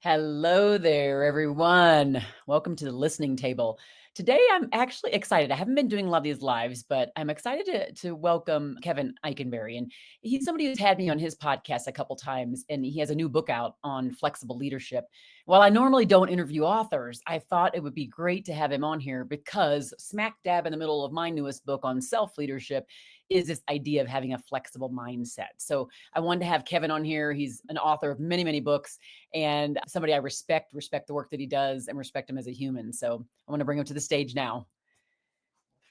Hello there, everyone. Welcome to the listening table. Today, I'm actually excited. I haven't been doing a lot of these lives, but I'm excited to welcome Kevin Eikenberry. And he's somebody who's had me on his podcast a couple times, and he has a new book out on flexible leadership. While I normally don't interview authors, I thought it would be great to have him on here because smack dab in the middle of my newest book on self leadership is this idea of having a flexible mindset. So I wanted to have Kevin on here. He's an author of many, many books and somebody I respect the work that he does and respect him as a human. So I want to bring him to the stage now.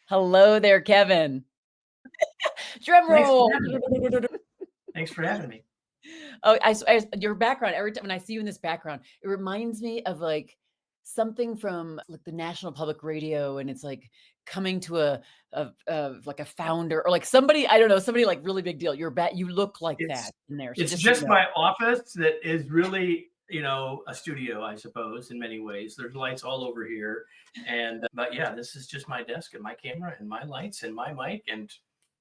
Hello there, Kevin. Drum Thanks for roll. having me. Thanks for having me. Oh, your background, every time when I see you in this background, it reminds me of like something from like the National Public Radio, and it's like coming to like a founder or like somebody, I don't know, somebody like really big deal. You look like It's that in there. So it's just so you just know. my office that is really, a studio, I suppose, in many ways. There's lights all over here, and but yeah, this is just my desk and my camera and my lights and my mic, and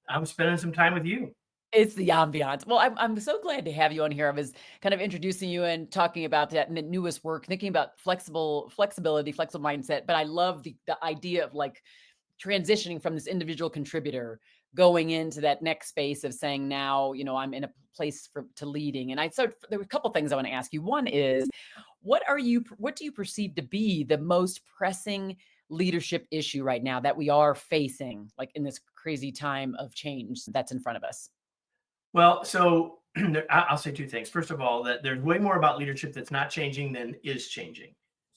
I'm spending some time with you. It's the ambiance. Well, I'm so glad to have you on here. I was kind of introducing you and talking about that newest work, thinking about flexibility, flexible mindset. But I love the idea of like transitioning from this individual contributor going into that next space of saying now, I'm in a place to leading. And there were a couple things I want to ask you. One is, what do you perceive to be the most pressing leadership issue right now that we are facing, like in this crazy time of change that's in front of us? Well, so I'll say two things. First of all, that there's way more about leadership that's not changing than is changing.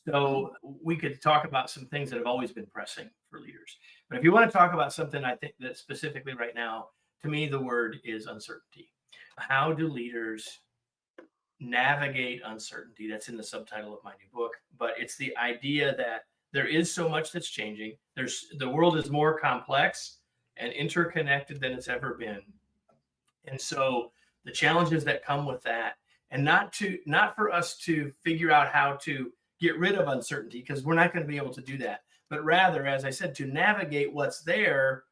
Mm. So we could talk about some things that have always been pressing for leaders. But if you want to talk about something, I think that specifically right now, to me, the word is uncertainty. How do leaders navigate uncertainty? That's in the subtitle of my new book. But it's the idea that there is so much that's changing. The world is more complex and interconnected than it's ever been, and so the challenges that come with that, and not for us to figure out how to get rid of uncertainty, because we're not going to be able to do that, but rather, as I said, to navigate what's there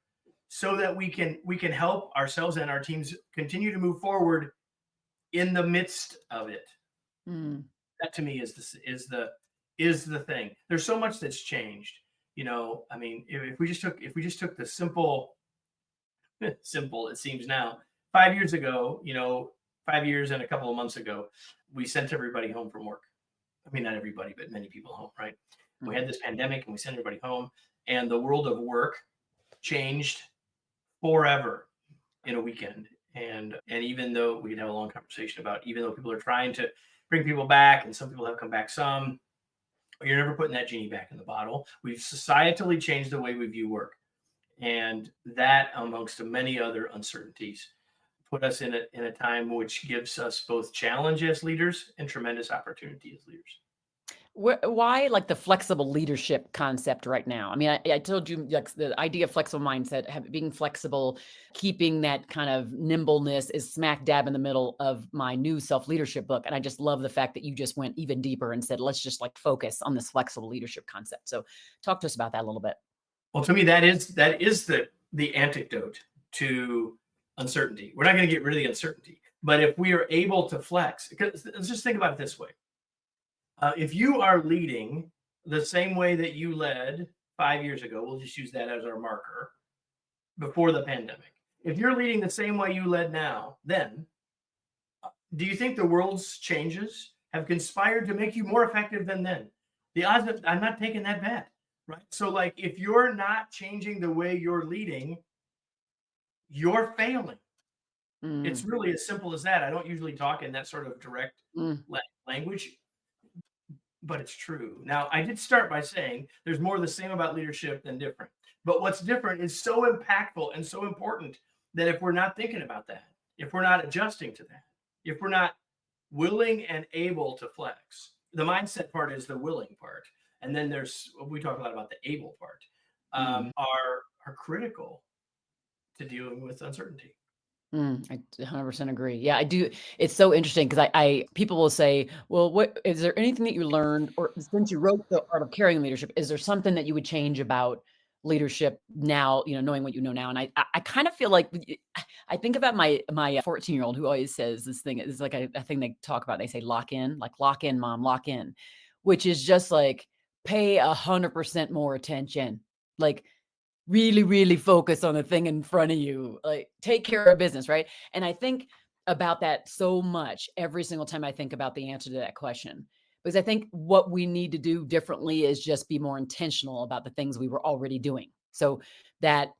so that we can help ourselves and our teams continue to move forward in the midst of it. Mm. That to me is the thing. There's so much that's changed. I mean, if we just took the simple, it seems now, 5 years ago, 5 years and a couple of months ago, we sent everybody home from work. I mean, not everybody, but many people home, right? We Mm. had this pandemic and we sent everybody home, and the world of work changed forever in a weekend. And even though we could have a long conversation about, even though people are trying to bring people back, and some people have come back some, you're never putting that genie back in the bottle. We've societally changed the way we view work. And that, amongst many other uncertainties, put us in a time which gives us both challenge as leaders and tremendous opportunity as leaders. Why like the flexible leadership concept right now? I mean, I told you like the idea of flexible mindset, being flexible, keeping that kind of nimbleness is smack dab in the middle of my new self leadership book. And I just love the fact that you just went even deeper and said, let's just like focus on this flexible leadership concept. So talk to us about that a little bit. Well, to me, that is the antidote to uncertainty. We're not going to get rid of the uncertainty, but if we are able to flex, because let's just think about it this way: if you are leading the same way that you led 5 years ago, we'll just use that as our marker, before the pandemic. If you're leading the same way you led now, then do you think the world's changes have conspired to make you more effective than then? The odds of, I'm not taking that bet, right? So, like, if you're not changing the way you're leading, you're failing. It's Mm, really as simple as that. I don't usually talk in that sort of direct mm, language, but it's true. Now, I did start by saying there's more of the same about leadership than different. But what's different is so impactful and so important that if we're not thinking about that, if we're not adjusting to that, if we're not willing and able to flex, the mindset part is the willing part. And then we talk a lot about the able part, mm. are critical to dealing with uncertainty. I 100% agree. Yeah, I do. It's so interesting because I people will say, "Well, what is there anything that you learned, or since you wrote the Art of Caring Leadership, is there something that you would change about leadership now, knowing what you know now. And I kind of feel like I think about my 14-year-old who always says this thing is like a thing they talk about. They say lock in, like lock in, mom, lock in, which is just like pay 100% more attention. Like really, really focus on the thing in front of you, like, take care of business, right? And I think about that so much every single time I think about the answer to that question, because I think what we need to do differently is just be more intentional about the things we were already doing. So that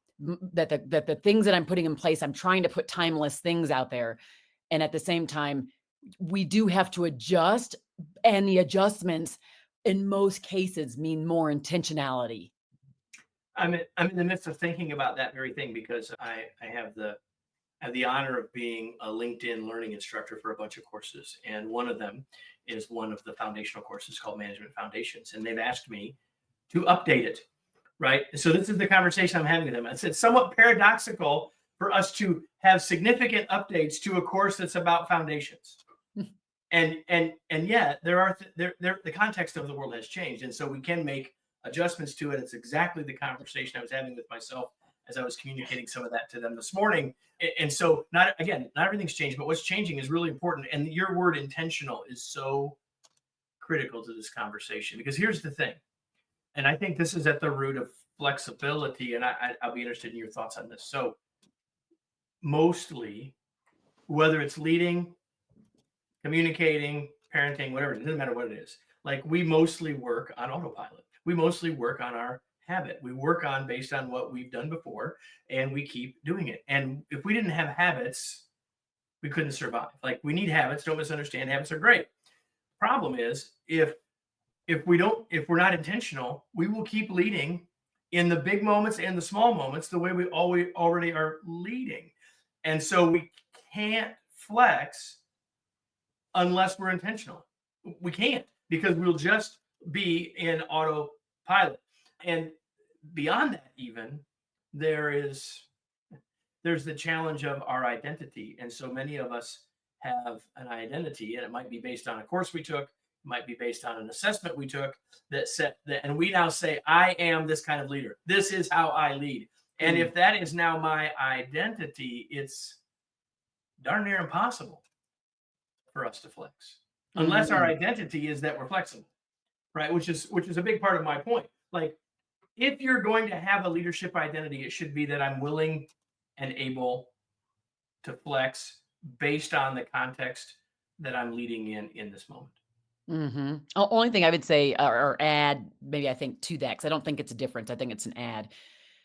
that the things that I'm putting in place, I'm trying to put timeless things out there, and at the same time, we do have to adjust, and the adjustments in most cases mean more intentionality. I'm in the midst of thinking about that very thing because I have the honor of being a LinkedIn learning instructor for a bunch of courses, and one of them is one of the foundational courses called Management Foundations, and they've asked me to update it. Right. So this is the conversation I'm having with them. It's somewhat paradoxical for us to have significant updates to a course that's about foundations. And yet the context of the world has changed, and so we can make adjustments to it. It's exactly the conversation I was having with myself as I was communicating some of that to them this morning. And so not everything's changed, but what's changing is really important. And your word intentional is so critical to this conversation, because here's the thing, and I think this is at the root of flexibility. And I'll be interested in your thoughts on this. So mostly, whether it's leading, communicating, parenting, whatever, it doesn't matter what it is. Like, we mostly work on autopilot. We mostly work on our habit. We work on based on what we've done before, and we keep doing it. And if we didn't have habits, we couldn't survive. Like, we need habits. Don't misunderstand. Habits are great. Problem is, if we're not intentional, we will keep leading in the big moments and the small moments the way we already are leading. And so we can't flex unless we're intentional. We can't, because we'll just be in autopilot. And beyond that, even there's the challenge of our identity. And so many of us have an identity, and it might be based on a course we took, it might be based on an assessment we took that set that, and we now say, I am this kind of leader. This is how I lead. And if that is now my identity, it's darn near impossible for us to flex unless our identity is that we're flexible, right? Which is a big part of my point. Like, if you're going to have a leadership identity, it should be that I'm willing and able to flex based on the context that I'm leading in this moment. Only thing I would say or add, maybe I think to that, because I don't think it's a difference. I think it's an add,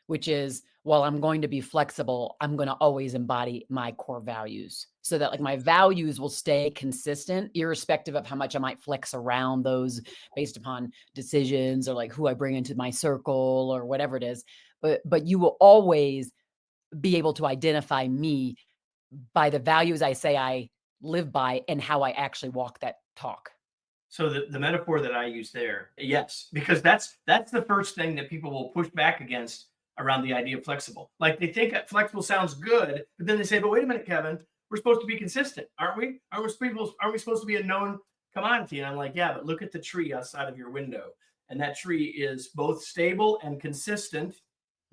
which is, while I'm going to be flexible, I'm going to always embody my core values so that like my values will stay consistent, irrespective of how much I might flex around those based upon decisions or like who I bring into my circle or whatever it is. But you will always be able to identify me by the values I say I live by and how I actually walk that talk. So the metaphor that I use there, yes, because that's the first thing that people will push back against around the idea of flexible. Like, they think that flexible sounds good, but then they say, but wait a minute, Kevin, we're supposed to be consistent, aren't we? Aren't we supposed to be a known commodity? And I'm like, yeah, but look at the tree outside of your window. And that tree is both stable and consistent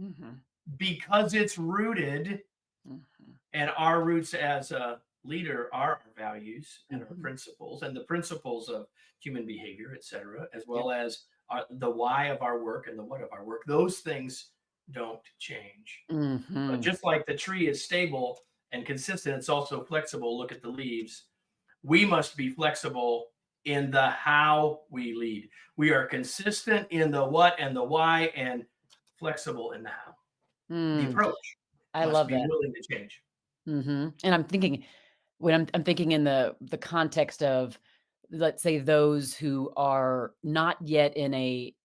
Mhm, because it's rooted, mhm, and our roots as a leader are our values and our mhm. principles, and the principles of human behavior, et cetera, as Yep. well as the why of our work and the what of our work. Those things don't change. But Mhm. just like the tree is stable and consistent, it's also flexible. Look at the leaves. We must be flexible in the how we lead. We are consistent in the what and the why, and flexible in the how. The Mm, approach I must love be that. willing to change. And I'm thinking when I'm thinking in the context of, let's say, those who are not yet in a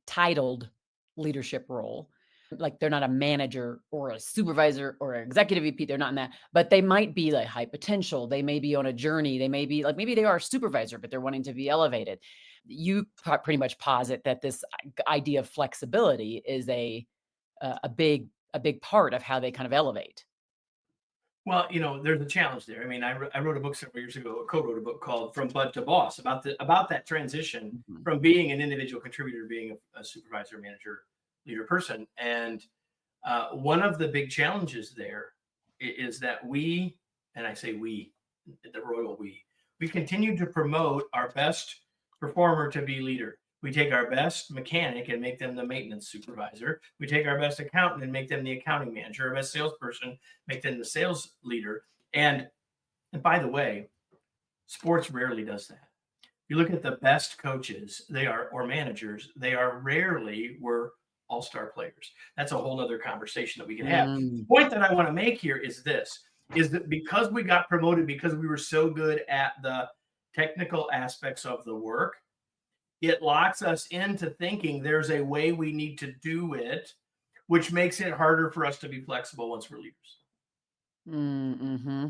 titled leadership role, like they're not a manager or a supervisor or an executive VP, they're not in that, but they might be like high potential. They may be on a journey. They may be like, maybe they are a supervisor, but they're wanting to be elevated. You pretty much posit that this idea of flexibility is a big part of how they kind of elevate. Well, there's a challenge there. I mean, I wrote a book several years ago, co-wrote a book called From Bud to Boss, about that transition Mhm. from being an individual contributor to being a supervisor, manager, leader person. And one of the big challenges there is that we, and I say we, the royal we continue to promote our best performer to be leader. We take our best mechanic and make them the maintenance supervisor. We take our best accountant and make them the accounting manager. Our best salesperson, make them the sales leader. And by the way, sports rarely does that. You look at the best coaches, or managers, they are rarely were all-star players. That's a whole other conversation that we can have. The Mm. point that I want to make here is this, is that because we got promoted, because we were so good at the technical aspects of the work, it locks us into thinking there's a way we need to do it, which makes it harder for us to be flexible once we're leaders. Mm-hmm.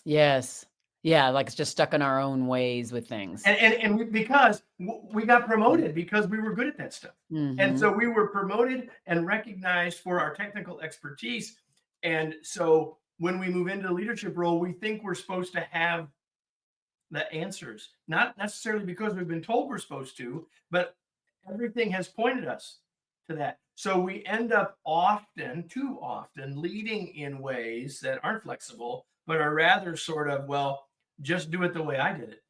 Yes. Yeah, like it's just stuck in our own ways with things. Because we got promoted because we were good at that stuff. And Mhm. so we were promoted and recognized for our technical expertise. And so when we move into the leadership role, we think we're supposed to have the answers, not necessarily because we've been told we're supposed to, but everything has pointed us to that. So we end up too often, leading in ways that aren't flexible, but are rather sort of, well, just do it the way I did it.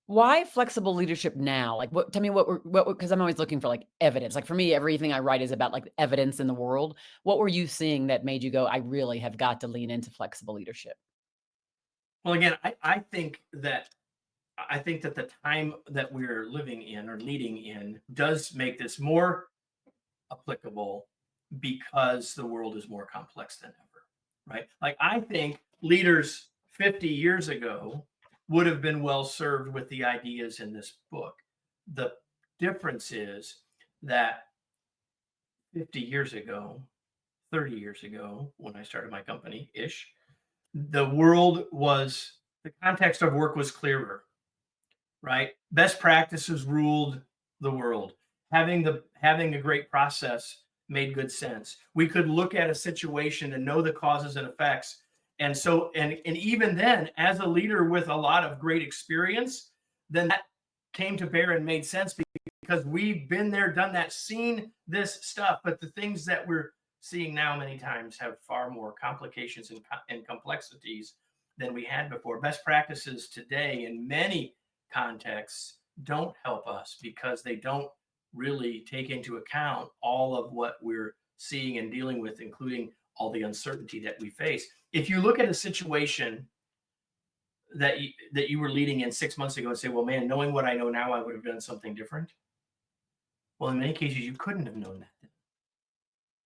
Why flexible leadership now? Like, what tell me what because I'm always looking for, like, evidence. Like, for me, everything I write is about, like, evidence in the world. What were you seeing that made you go, "I really have got to lean into flexible leadership?" Well, again, I think that the time that we're living in or leading in does make this more applicable because the world is more complex than ever, right? Like I think leaders 50 years ago would have been well served with the ideas in this book. The difference is that 50 years ago, 30 years ago, when I started my company ish, the context of work was clearer, right? Best practices ruled the world. Having a great process made good sense. We could look at a situation and know the causes and effects. And even then, as a leader with a lot of great experience, then that came to bear and made sense because we've been there, done that, seen this stuff. But the things that we're seeing now many times have far more complications and complexities than we had before. Best practices today in many contexts don't help us because they don't really take into account all of what we're seeing and dealing with, including all the uncertainty that we face. If you look at a situation that you were leading in 6 months ago and say, well, man, knowing what I know now, I would have done something different. Well, in many cases, you couldn't have known that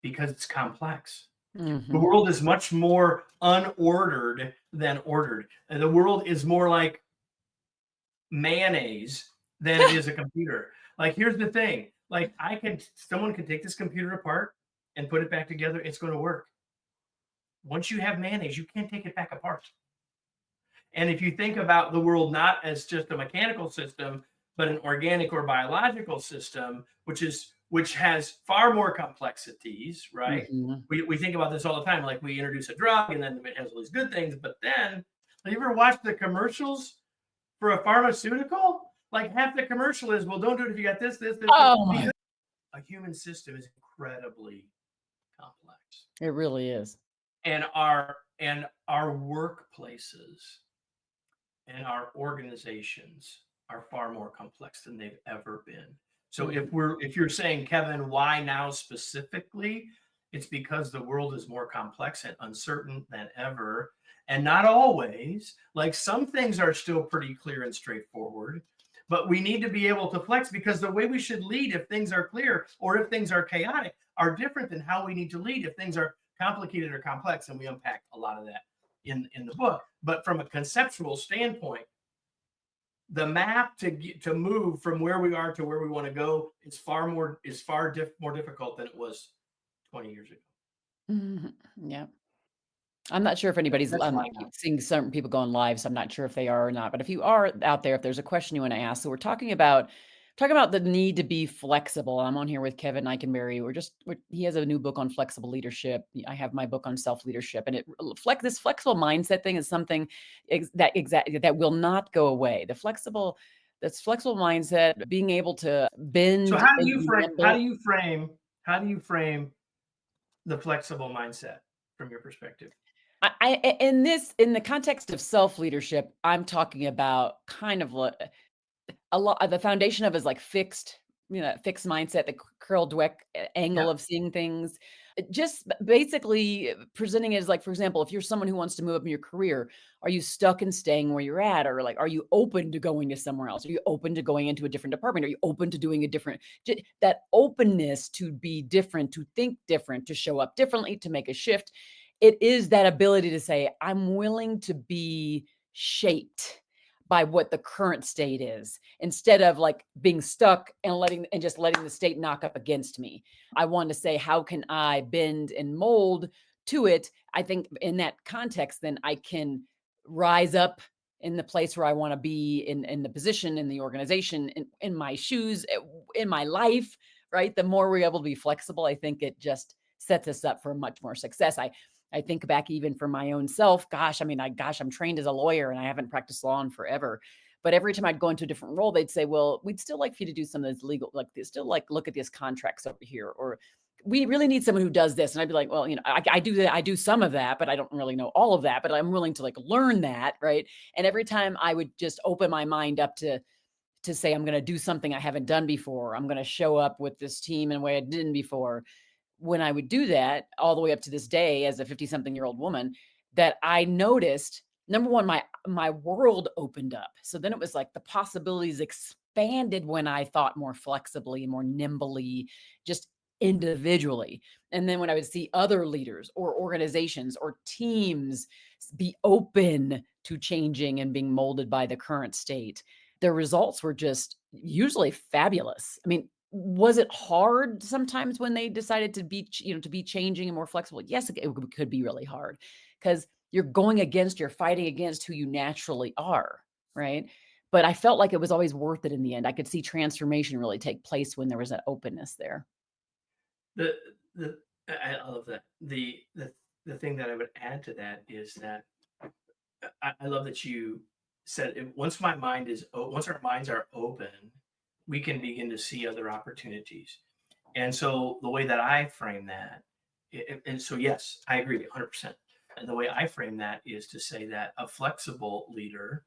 because it's complex. The Mhm. world is much more unordered than ordered. And the world is more like mayonnaise than it is a computer. Like, here's the thing. Like, someone could take this computer apart and put it back together. It's going to work. Once you have mayonnaise, you can't take it back apart. And if you think about the world not as just a mechanical system, but an organic or biological system, which has far more complexities, right? Mhm. We think about this all the time. Like we introduce a drug and then it has all these good things, but then have you ever watched the commercials for a pharmaceutical? Like half the commercial is, well, don't do it if you got this, Oh my, because a human system is incredibly complex. it really is. And our workplaces and our organizations are far more complex than they've ever been. So Mm. if you're saying, Kevin, why now specifically, it's because the world is more complex and uncertain than ever. And not always, like some things are still pretty clear and straightforward, but we need to be able to flex because the way we should lead, if things are clear or if things are chaotic, are different than how we need to lead if things are complicated or complex. And we unpack a lot of that in the book. But from a conceptual standpoint, the map to move from where we are to where we want to go is more difficult than it was 20 years ago. Mhm. Yeah. I'm not sure if anybody's That's why I now. keep seeing certain people going live, so I'm not sure if they are or not. But if you are out there, if there's a question you want to ask, so we're talking about the need to be flexible. I'm on here with Kevin Eikenberry. He has a new book on flexible leadership. I have my book on self leadership, and this flexible mindset thing is something that will not go away. The flexible This flexible mindset, being able to So bend and be how nimble. do you frame how do you frame the flexible mindset from your perspective? In the context of self-leadership, I'm talking about kind of a lot the foundation of is like fixed mindset, the Carol Dweck angle Yeah. of seeing things. Just basically presenting it as like, for example, if you're someone who wants to move up in your career, are you stuck in staying where you're at? Or like, are you open to going to somewhere else? Are you open to going into a different department? Are you open to doing a different, that openness to be different, to think different, to show up differently, to make a shift? It is that ability to say, I'm willing to be shaped by what the current state is instead of like being stuck and just letting the state knock up against me. I want to say, how can I bend and mold to it? I think in that context, then I can rise up in the place where I want to be in the position, in the organization, in my shoes, in my life, right? The more we're able to be flexible, I think it just sets us up for much more success. I think back even for my own self, gosh, I mean, I'm trained as a lawyer and I haven't practiced law in forever. But every time I'd go into a different role, they'd say, well, we'd still like for you to do some of this legal, like they still like look at these contracts over here, or we really need someone who does this. And I'd be like, well, I do that. I do some of that, but I don't really know all of that, but I'm willing to like learn that. Right. And every time I would just open my mind up to say, I'm going to do something I haven't done before. I'm going to show up with this team in a way I didn't before. When I would do that all the way up to this day as a 50-something-year-old woman, that I noticed, number one, my world opened up. So then it was like the possibilities expanded when I thought more flexibly, more nimbly, just individually. And then when I would see other leaders or organizations or teams be open to changing and being molded by the current state, the results were just usually fabulous. I mean, was it hard sometimes when they decided to be, to be changing and more flexible? Yes, it could be really hard because you're fighting against who you naturally are, right? But I felt like it was always worth it in the end. I could see transformation really take place when there was that openness there. The the I love that. The thing that I would add to that is that I love that you said once our minds are open, we can begin to see other opportunities. And so the way that I frame that, and so yes, I agree 100%. And the way I frame that is to say that a flexible leader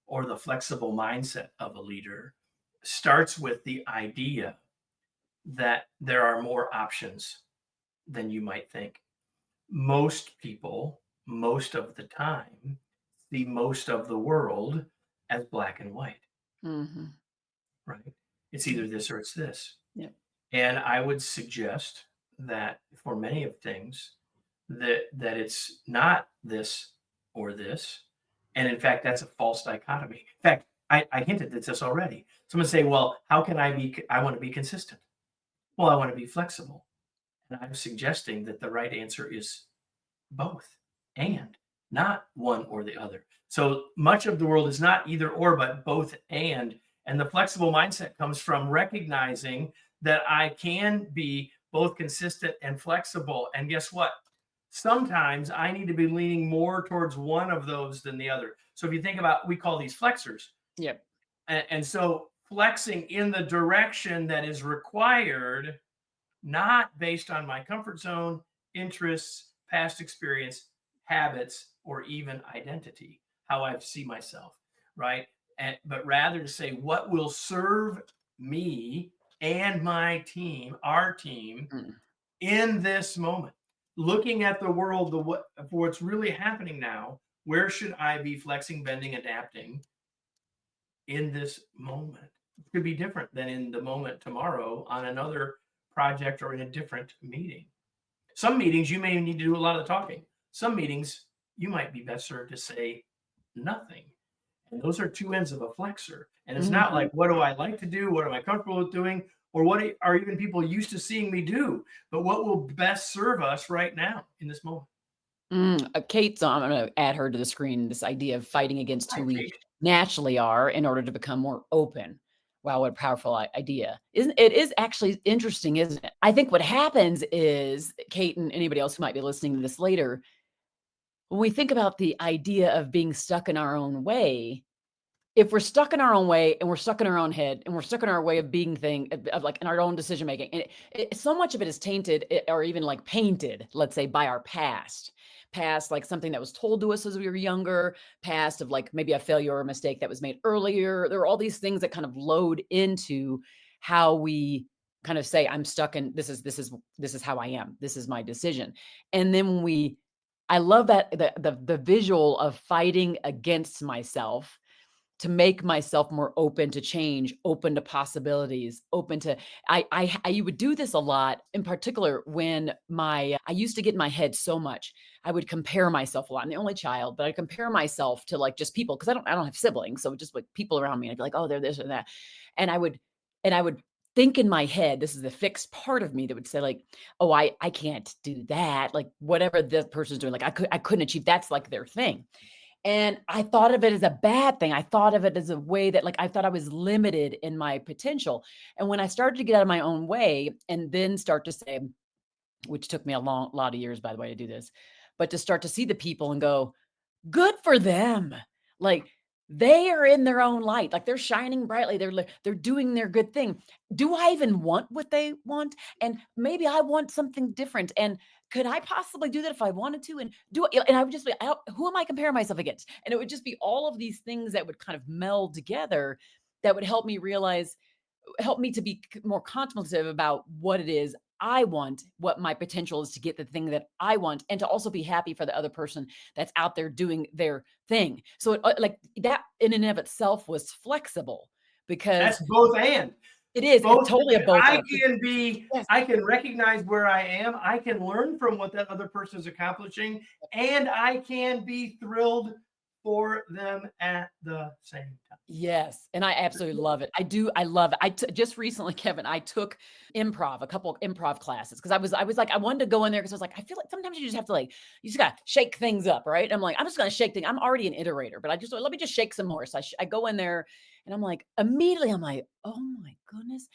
or the flexible mindset of a leader starts with the idea that there are more options than you might think. Most people, most of the time, see most of the world as black and white, Mhm. right? It's Yeah. either this or it's this. Yeah. And I would suggest that for many of things, that it's not this or this. And in fact, that's a false dichotomy. In fact, I hinted at this already. Someone say, well, how can I want to be consistent. Well, I want to be flexible. And I'm suggesting that the right answer is both and not one or the other. So much of the world is not either or, but both and. And the flexible mindset comes from recognizing that I can be both consistent and flexible. And guess what? Sometimes I need to be leaning more towards one of those than the other. So if you think about, we call these flexors. Yep. And so flexing in the direction that is required, not based on my comfort zone, interests, past experience, habits, or even identity, how I see myself, right? But rather to say what will serve me and my team, our team, Mm. in this moment. Looking at the world, for what's really happening now, where should I be flexing, bending, adapting in this moment? It could be different than in the moment tomorrow on another project or in a different meeting. Some meetings you may need to do a lot of the talking. Some meetings you might be best served to say nothing. And those are two ends of a flexor. And it's not Mhm. like, what do I like to do? What am I comfortable with doing? Or what are even people used to seeing me do? But what will best serve us right now in this moment? Kate's on. I'm gonna add her to the screen, this idea of fighting against Hi, who we Kate. naturally are in order to become more open. Wow, what a powerful idea. Isn't it is actually interesting, isn't it? I think what happens is, Kate and anybody else who might be listening to this later, when we think about the idea of being stuck in our own way, if we're stuck in our own way and we're stuck in our own head and we're stuck in our way of being of like in our own decision making, and so much of it is tainted or even like painted, let's say, by our past, like something that was told to us as we were younger, past of like maybe a failure or a mistake that was made earlier. There are all these things that kind of load into how we kind of say, I'm stuck in this is how I am. This is my decision. And then when I love that the visual of fighting against myself to make myself more open to change, open to possibilities, open to I would do this a lot, in particular when I used to get in my head so much. I would compare myself a lot. I'm the only child, but I compare myself to like just people because I don't have siblings, so just like people around me. I'd be like, oh, they're this or that, and I would think in my head, this is the fixed part of me that would say like, oh, I can't do that, like whatever this person's doing, like I couldn't achieve. That's like their thing. And I thought of it as a bad thing. I thought of it as a way that, like, I thought I was limited in my potential. And when I started to get out of my own way and then start to say, which took me a lot of years, by the way, to do this, but to start to see the people and go, good for them. Like they are in their own light. Like they're shining brightly. They're doing their good thing. Do I even want what they want? And maybe I want something different. And could I possibly do that if I wanted to? And and I would just be, who am I comparing myself against? And it would just be all of these things that would kind of meld together that would help me to be more contemplative about what it is I want, what my potential is to get the thing that I want, and to also be happy for the other person that's out there doing their thing. So, like that in and of itself was flexible because That's both and. it's Both. totally a both I and. can be, Yes. I can recognize where I am. I can learn from what that other person is accomplishing, and I can be thrilled for them at the same time. Yes, and I absolutely love it. I do. I love it. Just recently, Kevin, I took a couple improv classes because I was like, I wanted to go in there because I was like, I feel like sometimes you just have to like, you just gotta shake things up, right? I'm like, I'm just gonna shake things. I'm already an iterator, but let me just shake some more. So I go in there, and I'm like, immediately, I'm like, oh my goodness,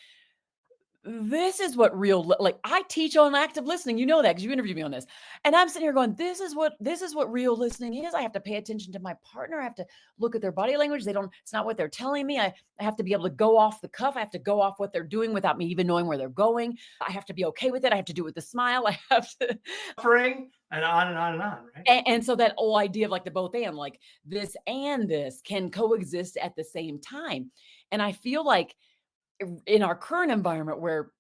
this is what like I teach on active listening. You know that because you interviewed me on this. And I'm sitting here going, this is what real listening is. I have to pay attention to my partner. I have to look at their body language. It's not what they're telling me. I have to be able to go off the cuff. I have to go off what they're doing without me even knowing where they're going. I have to be okay with it. I have to do it with a smile. I have to Offering and on and on and on, right? and so that whole idea of like the both and like this and this can coexist at the same time. And I feel like in our current environment where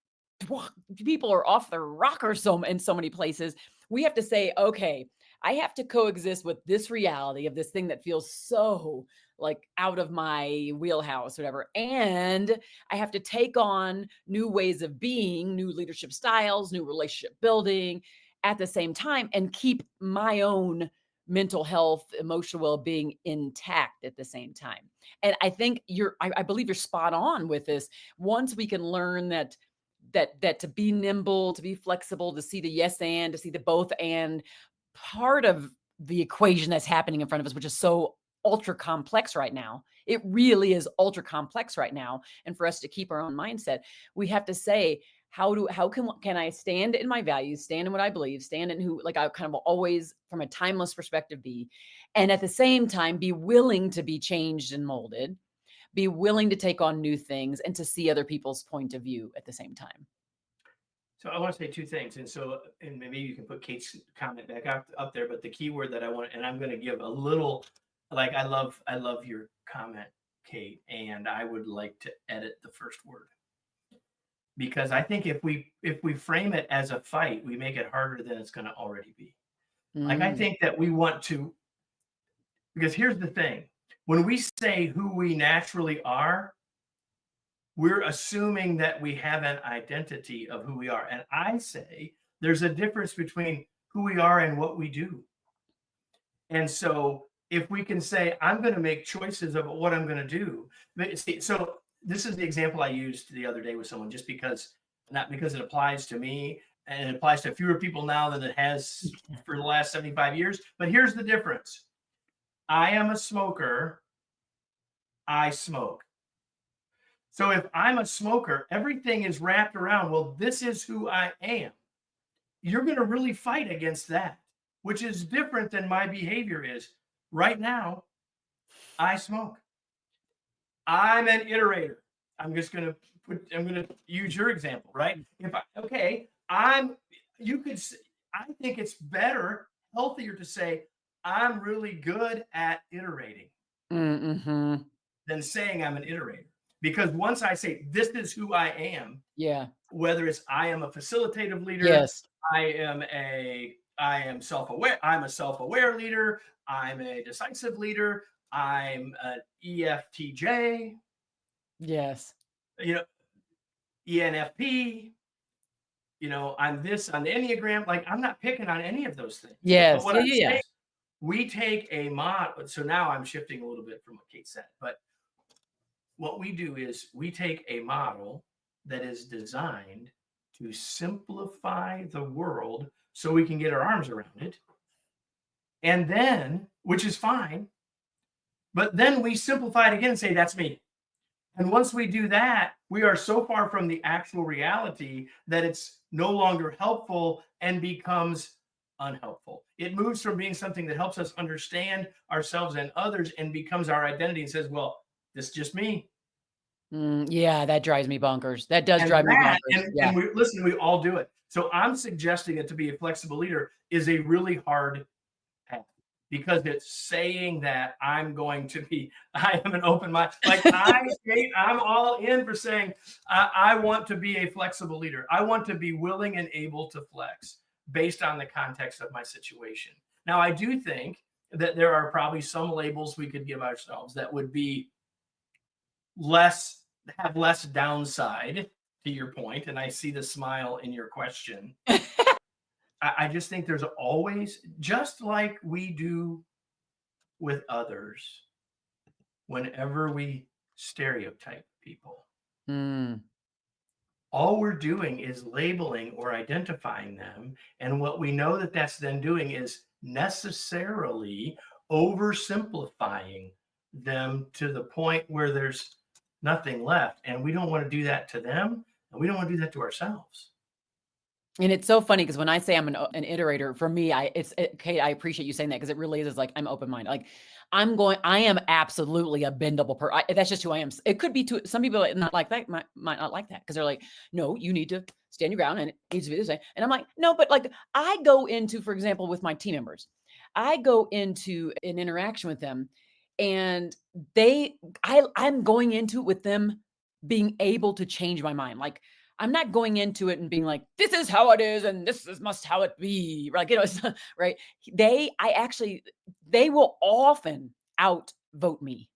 people are off their rocker in so many places, we have to say, okay, I have to coexist with this reality of this thing that feels so like out of my wheelhouse, whatever. And I have to take on new ways of being, new leadership styles, new relationship building at the same time and keep my own mental health, emotional well-being intact at the same time. And I think I believe you're spot on with this. Once we can learn that to be nimble, to be flexible, to see the yes and, to see the both and part of the equation that's happening in front of us, which is so ultra complex right now. It really is ultra complex right now. And for us to keep our own mindset, we have to say, how can I stand in my values, stand in what I believe, stand in who like I kind of always from a timeless perspective be, and at the same time be willing to be changed and molded, be willing to take on new things and to see other people's point of view at the same time. So I want to say two things, and maybe you can put Kate's comment back up there. But the key word that I want, and I'm going to give a little, like I love your comment, Kate, and I would like to edit the first word because I think if we frame it as a fight, we make it harder than it's going to already be. Like I Mm, think that we want to, because here's the thing: when we say who we naturally are, we're assuming that we have an identity of who we are. And I say there's a difference between who we are and what we do. And so if we can say, I'm going to make choices about what I'm going to do. So this is the example I used the other day with someone, just because, not because it applies to me and it applies to fewer people now than it has for the last 75 years. But here's the difference. I am a smoker. I smoke. So if I'm a smoker, everything is wrapped around, well, this is who I am. You're going to really fight against that, which is different than my behavior is. Right now, I smoke. I'm an iterator. I'm going to use your example, right? If I, okay, you could, I think it's better, healthier to say, I'm really good at iterating Mm-hmm. than saying I'm an iterator. Because once I say, this is who I am, Yeah. whether it's I am a facilitative leader, Yes. I am self-aware, I'm a self-aware leader, I'm a decisive leader, I'm an EFTJ, Yes. you know, ENFP, I'm this on the Enneagram. Like, I'm not picking on any of those things. But Yes. what Yeah. I'm Yeah. saying, Yeah. we take a mod. So now I'm shifting a little bit from what Kate said. But what we do is we take a model that is designed to simplify the world so we can get our arms around it. And then, which is fine, but then we simplify it again and say, that's me. And once we do that, we are so far from the actual reality that it's no longer helpful and becomes unhelpful. It moves from being something that helps us understand ourselves and others and becomes our identity and says, well, this is just me. Yeah, that drives me bonkers. That does And drive me that, bonkers. Yeah. and we listen, we all do it. So I'm suggesting that to be a flexible leader is a really hard path because it's saying that I am an open mind. Like I'm all in for saying I want to be a flexible leader. I want to be willing and able to flex based on the context of my situation. Now, I do think that there are probably some labels we could give ourselves that would be less have less downside to your point, and I see the smile in your question. I just think there's always, just like we do with others, whenever we stereotype people, Mm. all we're doing is labeling or identifying them. And what we know that that's then doing is necessarily oversimplifying them to the point where there's nothing left. And we don't want to do that to them. And we don't want to do that to ourselves. And it's so funny because when I say I'm an iterator, for me, Kate, I appreciate you saying that because it really is like I'm open-minded. Like I am absolutely a bendable person. That's just who I am. It could be to some people not like that, might not like that because they're like, no, you need to stand your ground and it needs to be this way. And I'm like, no, but like I go into, for example, with my team members, I go into an interaction with them and I'm going into it with them being able to change my mind. Like I'm not going into it and being like, this is how it is and this is must how it be. Like, it's not, right. They will often outvote me.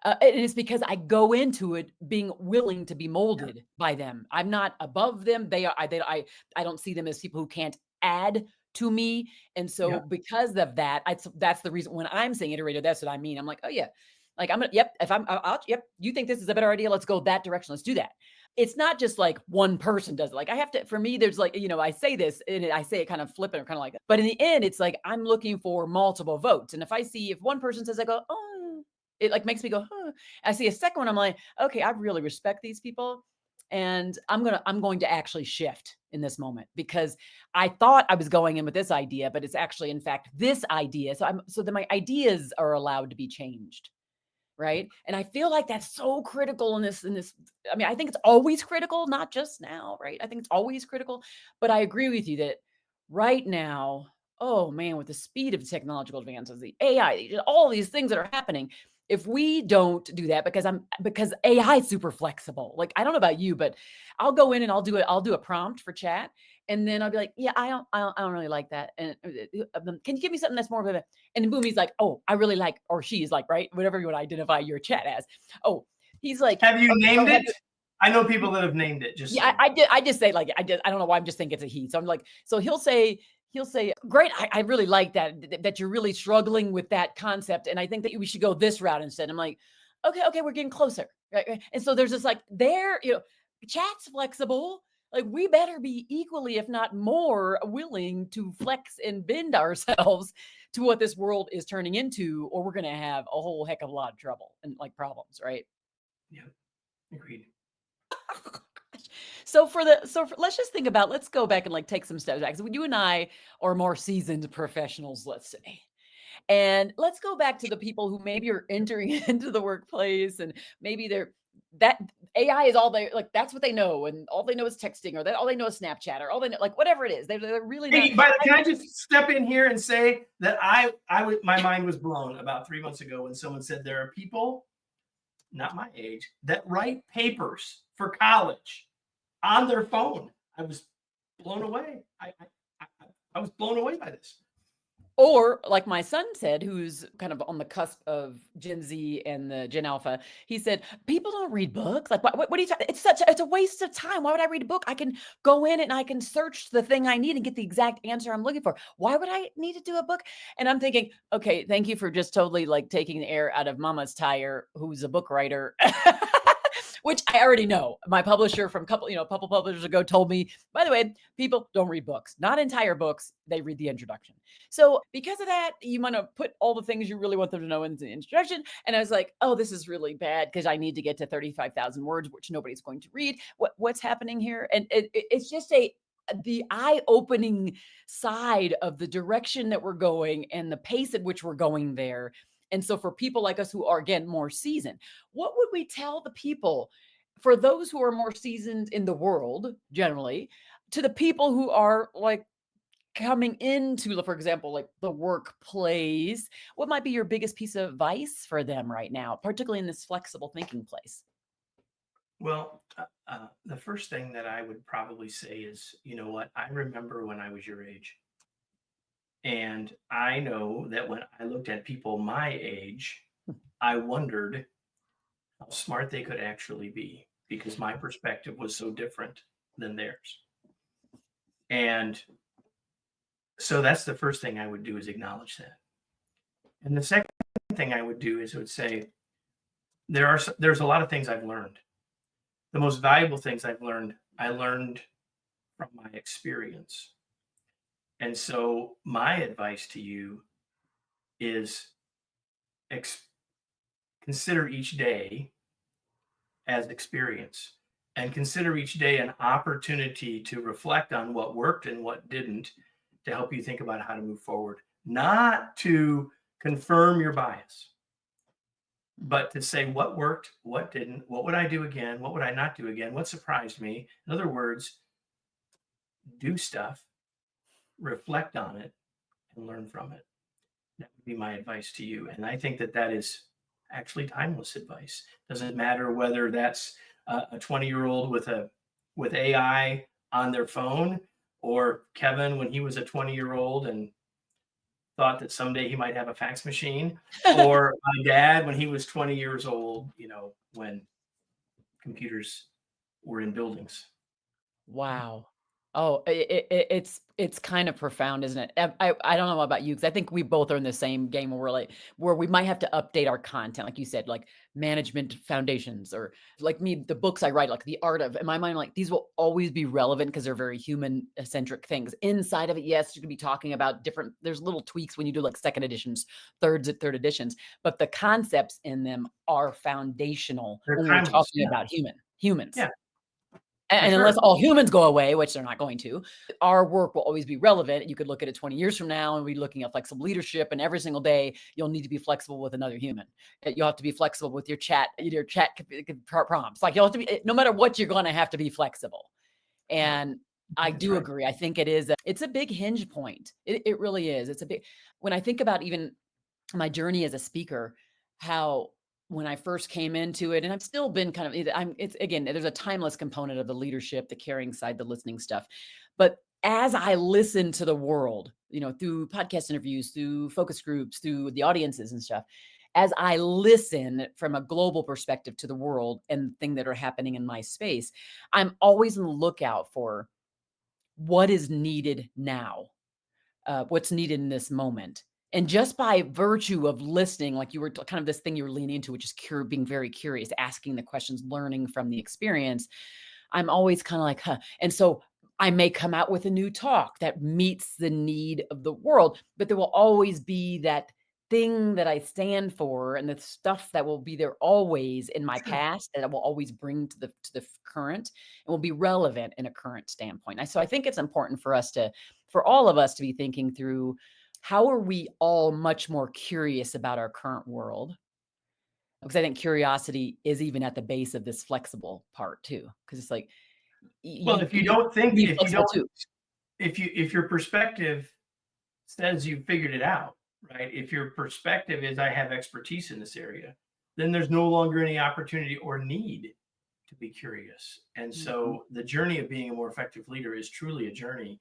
And it's because I go into it being willing to be Yeah. molded by them. I'm not above them. I don't see them as people who can't add to me. And so Yeah. because of that, that's the reason when I'm saying iterator, that's what I mean. I'm like, oh yeah, like I'm gonna, yep, if yep, you think this is a better idea, let's go that direction. Let's do that. It's not just like one person does it. Like I have to, for me, there's like, I say this and I say it kind of flippant or kind of like, but in the end, it's like I'm looking for multiple votes. And if one person says, I go, oh, it like makes me go, huh. I see a second one, I'm like, okay, I really respect these people. And I'm going to actually shift in this moment because I thought I was going in with this idea, but it's actually in fact this idea. So then my ideas are allowed to be changed. Right. And I feel like that's so critical in this. I mean, I think it's always critical, not just now, right? I think it's always critical. But I agree with you that right now, oh man, with the speed of technological advances, the AI, all these things that are happening, if we don't do that, because AI is super flexible. Like I don't know about you, but I'll go in and I'll do a prompt for chat, and then I'll be like, yeah, I don't really like that. And can you give me something that's more of a, and then boom, he's like, oh, I really like, or she's like, right, whatever you want to identify your chat as. Oh, he's like, Have you okay, named so have it? I know people that have named it, just so yeah, you know. I just say like I don't know why I'm just thinking it's a he. So I'm like, so he'll say, great, I really like that you're really struggling with that concept, and I think that we should go this route instead. I'm like, okay, we're getting closer, right? And so there's this like chat's flexible. Like we better be equally, if not more, willing to flex and bend ourselves to what this world is turning into, or we're gonna have a whole heck of a lot of trouble and like problems, right? Yeah, agreed. Let's just think let's go back and like take some steps back. So you and I are more seasoned professionals, let's say. And let's go back to the people who maybe are entering into the workplace and maybe they're that AI is all they like, that's what they know, and all they know is texting, or that all they know is Snapchat, or all they know, like whatever it is. They're really not. Hey, can I just step in here and say that my mind was blown about 3 months ago when someone said there are people, not my age, that write papers for college on their phone. I was blown away. I was blown away by this. Or like my son said, who's kind of on the cusp of Gen Z and the Gen Alpha, he said, "People don't read books. Like, what are you talking? It's a waste of time. Why would I read a book? I can go in and I can search the thing I need and get the exact answer I'm looking for. Why would I need to do a book?" And I'm thinking, okay, thank you for just totally like taking the air out of Mama's tire, who's a book writer. Which I already know. My publisher from couple publishers ago told me, by the way, people don't read books, not entire books. They read the introduction. So because of that, you want to put all the things you really want them to know in the introduction. And I was like, oh, this is really bad because I need to get to 35,000 words, which nobody's going to read. What's happening here? And it's just the eye-opening side of the direction that we're going and the pace at which we're going there. And so for people like us who are, again, more seasoned, what would we tell the people, for those who are more seasoned in the world generally, to the people who are like coming into, for example, like the workplace? What might be your biggest piece of advice for them right now, particularly in this flexible thinking place? Well, the first thing that I would probably say is, you know what? I remember when I was your age. And I know that when I looked at people my age, I wondered how smart they could actually be because my perspective was so different than theirs. And so that's the first thing I would do is acknowledge that. And the second thing I would do is I would say there's a lot of things I've learned. The most valuable things I learned from my experience. And so my advice to you is ex- consider each day as experience and consider each day an opportunity to reflect on what worked and what didn't to help you think about how to move forward, not to confirm your bias, but to say what worked, what didn't, what would I do again, what would I not do again, what surprised me. In other words, do stuff, reflect on it, and learn from it. That would be my advice to you. And I think that that is actually timeless advice. Doesn't matter whether that's a 20-year-old with AI on their phone, or Kevin when he was a 20-year-old and thought that someday he might have a fax machine, or my dad when he was 20 years old, when computers were in buildings. Wow. Oh, it's kind of profound, isn't it? I don't know about you, because I think we both are in the same game where we're like, where we might have to update our content, like you said, like management foundations, or like me, the books I write, like the art of, in my mind, like these will always be relevant because they're very human centric things. Inside of it, yes, you could be talking about different, there's little tweaks when you do like second editions, third editions, but the concepts in them are foundational They're when we're timeless. talking about humans. Yeah, for And unless sure. all humans go away, which they're not going to, our work will always be relevant. You could look at it 20 years from now and be looking at flexible leadership, and every single day you'll need to be flexible with another human. You'll have to be flexible with your chat prompts. Like you'll have to be, no matter what, you're going to have to be flexible. Yeah, And I that's do right. agree. I think it's a big hinge point. It really is. It's a big, when I think about even my journey as a speaker, how when I first came into it, and I've still been kind of, it's again, there's a timeless component of the leadership, the caring side, the listening stuff. But as I listen to the world, through podcast interviews, through focus groups, through the audiences and stuff, as I listen from a global perspective to the world and things that are happening in my space, I'm always on the lookout for what is needed now, what's needed in this moment. And just by virtue of listening, like you were kind of this thing you were leaning into, which is being very curious, asking the questions, learning from the experience, I'm always kind of like, huh. And so I may come out with a new talk that meets the need of the world, but there will always be that thing that I stand for and the stuff that will be there always in my Sure. past that I will always bring to the current and will be relevant in a current standpoint. So I think it's important for all of us to be thinking through how are we all much more curious about our current world? Because I think curiosity is even at the base of this flexible part too. Because it's like Well, you if you you don't can think, be flexible too. if your perspective says you figured it out, right? If your perspective is I have expertise in this area, then there's no longer any opportunity or need to be curious. And Mhm. so the journey of being a more effective leader is truly a journey.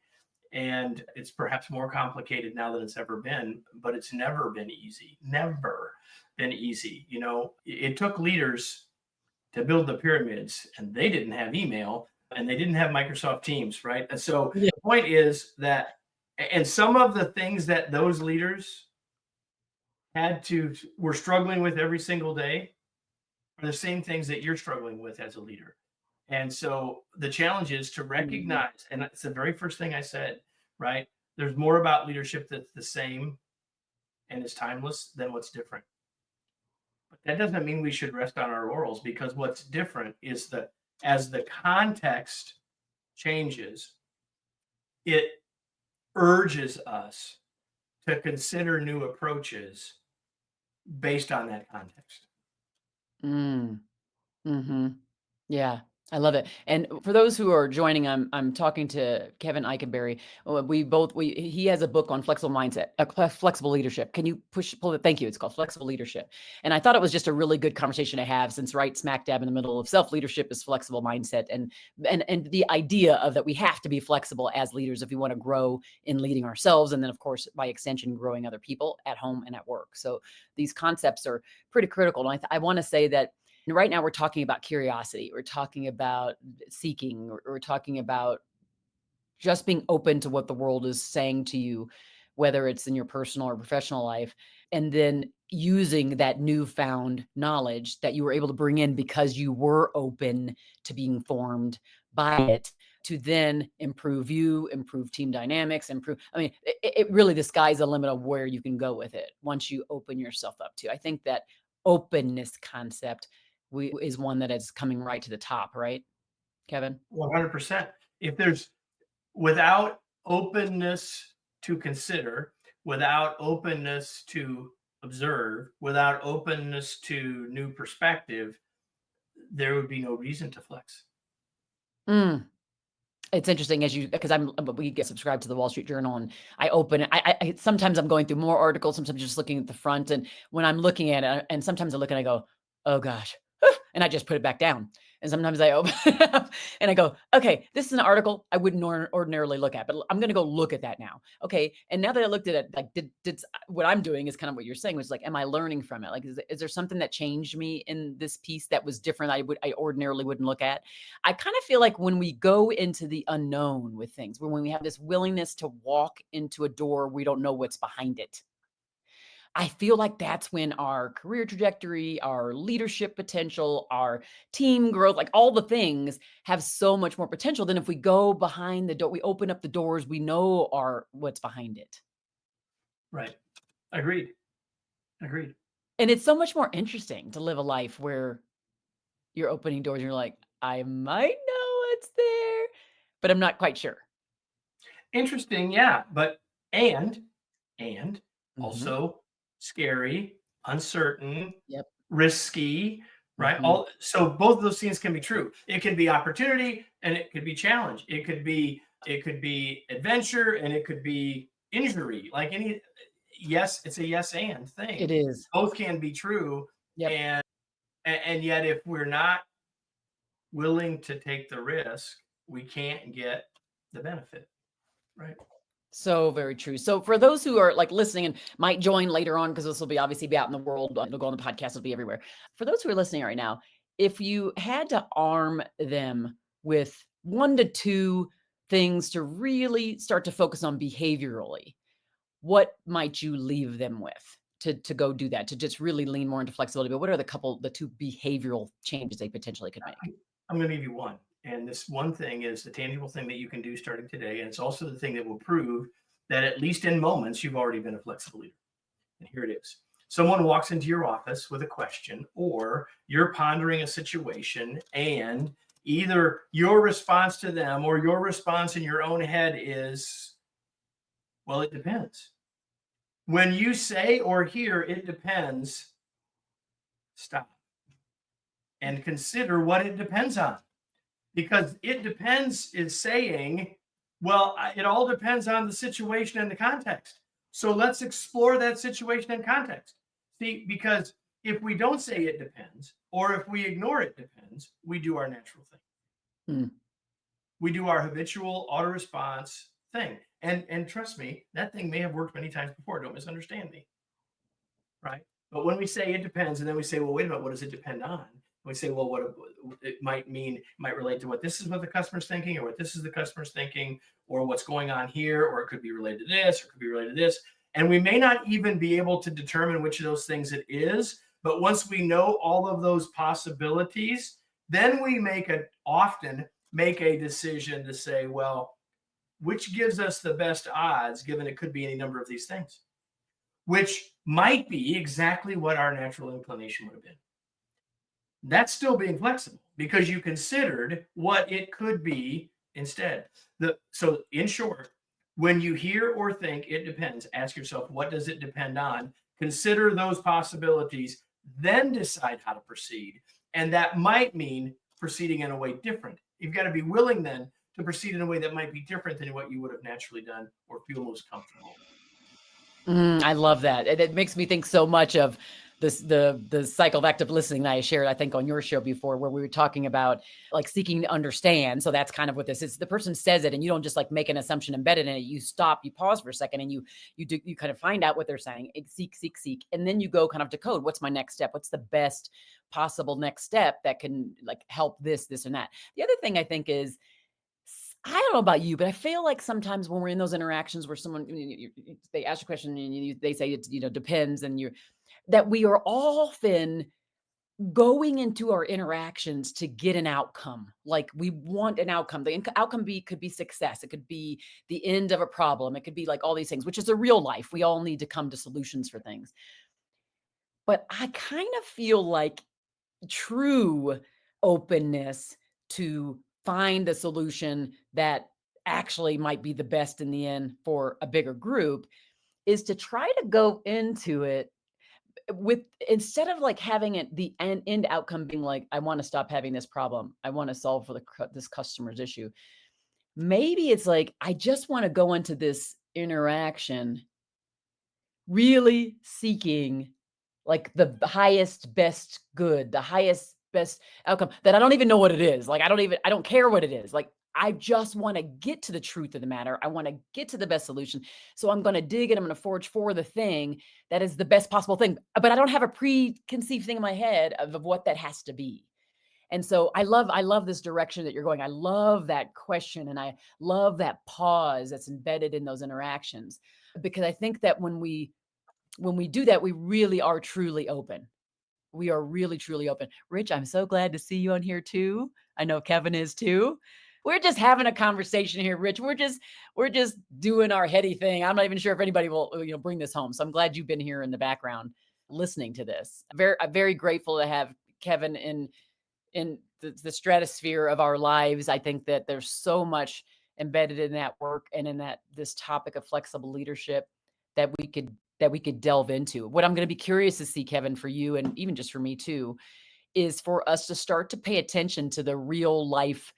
And it's perhaps more complicated now than it's ever been, but it's never been easy. Never been easy. It took leaders to build the pyramids, and they didn't have email and they didn't have Microsoft Teams, right? And so Yeah. the point is that, and some of the things that those leaders were struggling with every single day are the same things that you're struggling with as a leader. And so the challenge is to Mhm. recognize, and it's the very first thing I said, right? There's more about leadership that's the same and is timeless than what's different. But that doesn't mean we should rest on our laurels, because what's different is that as the context changes, it urges us to consider new approaches based on that context. Mm. Mhm. Yeah, I love it. And for those who are joining, I'm talking to Kevin Eikenberry. We he has a book on flexible mindset, flexible leadership. Can you pull it? Thank you. It's called Flexible Leadership. And I thought it was just a really good conversation to have, since right smack dab in the middle of self leadership is flexible mindset, and the idea of that we have to be flexible as leaders if we want to grow in leading ourselves, and then of course by extension growing other people at home and at work. So these concepts are pretty critical. And I want to say that right now we're talking about curiosity. We're talking about seeking. We're talking about just being open to what the world is saying to you, whether it's in your personal or professional life, and then using that newfound knowledge that you were able to bring in because you were open to being formed by it, to then improve you, improve team dynamics, improve. I mean, it really, the sky's the limit of where you can go with it once you open yourself up to. I think that openness concept is one that is coming right to the top, right, Kevin? 100%. If there's Without openness to consider, without openness to observe, without openness to new perspective, there would be no reason to flex. Mm. It's interesting as you, because we get subscribed to the Wall Street Journal, and I open it. Sometimes I'm going through more articles, sometimes just looking at the front, and when I'm looking at it, and sometimes I look and I go, "Oh gosh," and I just put it back down. And sometimes I open it up and I go, "Okay, this is an article I wouldn't ordinarily look at, but I'm going to go look at that now." Okay, and now that I looked at it, like what I'm doing is kind of what you're saying, which is like, am I learning from it? Like, is there something that changed me in this piece that was different? I ordinarily wouldn't look at. I kind of feel like when we go into the unknown with things, when we have this willingness to walk into a door, we don't know what's behind it. I feel like that's when our career trajectory, our leadership potential, our team growth, like all the things have so much more potential than if we go behind the door, we open up the doors, we know our what's behind it. Right. Agreed. Agreed. And it's so much more interesting to live a life where you're opening doors and you're like, I might know what's there, but I'm not quite sure. Interesting, yeah, but and Mhm. also scary, uncertain, Yep. risky, right? Mhm. All so both of those things can be true. It can be opportunity and it could be challenge. It could be adventure and it could be injury. Like any yes, it's a yes and It thing. is. Both can be true, Yep. and and yet if we're not willing to take the risk, we can't get the benefit, right? So very true. So for those who are like listening and might join later on, because this will be obviously be out in the world, it'll go on the podcast, it'll be everywhere. For those who are listening right now, if you had to arm them with 1 to 2 things to really start to focus on behaviorally, what might you leave them with to go do that, to just really lean more into flexibility? But what are the 2 behavioral changes they potentially could make? I'm going to give you one. And this one thing is the tangible thing that you can do starting today. And it's also the thing that will prove that, at least in moments, you've already been a flexible leader. And here it is. Someone walks into your office with a question, or you're pondering a situation, and either your response to them or your response in your own head is, well, it depends. When you say or hear, it depends, stop and consider what it depends on. Because it depends is saying, well, it all depends on the situation and the context. So let's explore that situation and context. See, because if we don't say it depends, or if we ignore it depends, we do our natural thing. Mm. We do our habitual auto response thing. And trust me, that thing may have worked many times before. Don't misunderstand me. Right. But when we say it depends, and then we say, well, wait a minute, what does it depend on? We say, well, what it might mean might relate to what this is what the customer's thinking, or what this is the customer's thinking, or what's going on here, or it could be related to this, or it could be related to this. And we may not even be able to determine which of those things it is. But once we know all of those possibilities, then we often make a decision to say, well, which gives us the best odds, given it could be any number of these things, which might be exactly what our natural inclination would have been. That's still being flexible because you considered what it could be instead. So, in short, when you hear or think it depends, ask yourself, what does it depend on? Consider those possibilities, then decide how to proceed. And that might mean proceeding in a way different. You've got to be willing then to proceed in a way that might be different than what you would have naturally done or feel most comfortable. I love that. It makes me think so much of the cycle of active listening that I shared, I think, on your show before, where we were talking about like seeking to understand. So that's kind of what this is. The person says it, and you don't just like make an assumption embedded in it. You stop, you pause for a second, and you kind of find out what they're saying. Seek, and then you go kind of decode. What's my next step? What's the best possible next step that can like help this, and that? The other thing I think is, I don't know about you, but I feel like sometimes when we're in those interactions where someone they ask a question and they say it depends, and that we are often going into our interactions to get an outcome. Like we want an outcome. The outcome could be success. It could be the end of a problem. It could be like all these things, which is a real life. We all need to come to solutions for things. But I kind of feel like true openness to find a solution that actually might be the best in the end for a bigger group is to try to go into it with, instead of like having it the end outcome being like, I want to stop having this problem, I want to solve for this customer's issue. Maybe it's like, I just want to go into this interaction really seeking like the highest best good, the highest best outcome that I don't even know what it is. Like I don't care what it is. Like I just want to get to the truth of the matter. I want to get to the best solution. So I'm going to dig and I'm going to forge for the thing that is the best possible thing. But I don't have a preconceived thing in my head of what that has to be. And so I love this direction that you're going. I love that question, and I love that pause that's embedded in those interactions, because I think that when we do that, we really are truly open. We are really truly open. Rich, I'm so glad to see you on here too. I know Kevin is too. We're just having a conversation here, Rich. We're just doing our heady thing. I'm not even sure if anybody will bring this home. So I'm glad you've been here in the background listening to this. I'm very grateful to have Kevin in the stratosphere of our lives. I think that there's so much embedded in that work and in this topic of flexible leadership that we could delve into. What I'm going to be curious to see, Kevin, for you, and even just for me too, is for us to start to pay attention to the real life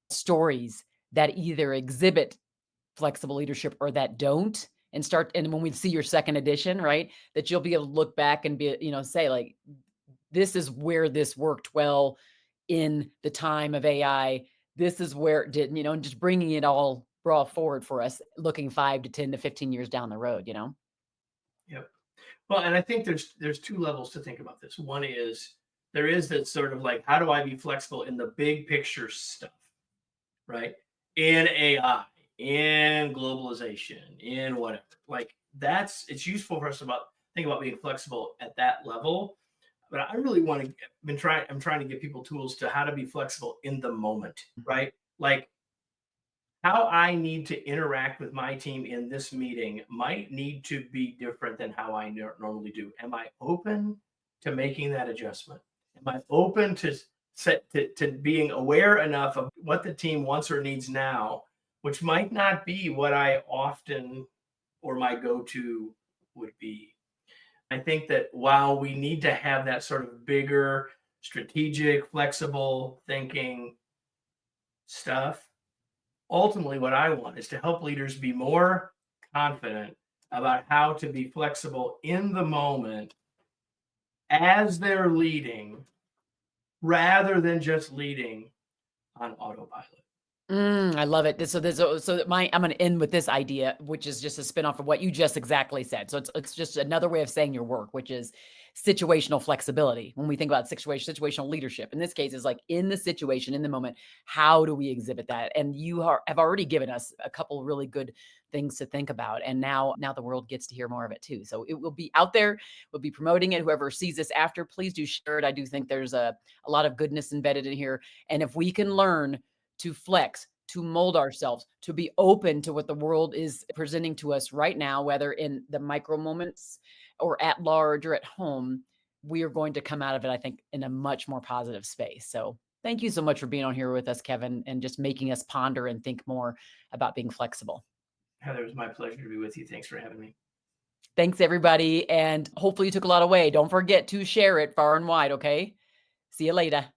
stories that either exhibit flexible leadership or that don't, and when we see your second edition, right, that you'll be able to look back and say like, this is where this worked well in the time of AI. This is where it didn't, and just bringing it all brought forward for us, looking 5 to 10 to 15 years down the road. Yep. Well, and I think there's two levels to think about this. One is there is that sort of like, how do I be flexible in the big picture stuff, right? In AI, in globalization, in whatever. Like it's useful for us to think about being flexible at that level. But I really want to I'm trying to give people tools to how to be flexible in the moment, right? Like how I need to interact with my team in this meeting might need to be different than how I normally do. Am I open to making that adjustment? Am I open to being aware enough of what the team wants or needs now, which might not be what I often or my go-to would be. I think that while we need to have that sort of bigger, strategic, flexible thinking stuff, ultimately what I want is to help leaders be more confident about how to be flexible in the moment as they're leading rather than just leading on autopilot. I love it. I'm going to end with this idea, which is just a spinoff of what you just exactly said. So it's just another way of saying your work, which is situational flexibility. When we think about situational leadership, in this case, is like in the situation, in the moment, how do we exhibit that? And have already given us a couple really good things to think about. And now the world gets to hear more of it too. So it will be out there. We'll be promoting it. Whoever sees this after, please do share it. I do think there's a lot of goodness embedded in here. And if we can learn to flex, to mold ourselves, to be open to what the world is presenting to us right now, whether in the micro moments or at large or at home, we are going to come out of it, I think, in a much more positive space. So thank you so much for being on here with us, Kevin, and just making us ponder and think more about being flexible. Heather, it was my pleasure to be with you. Thanks for having me. Thanks, everybody. And hopefully you took a lot away. Don't forget to share it far and wide, okay? See you later.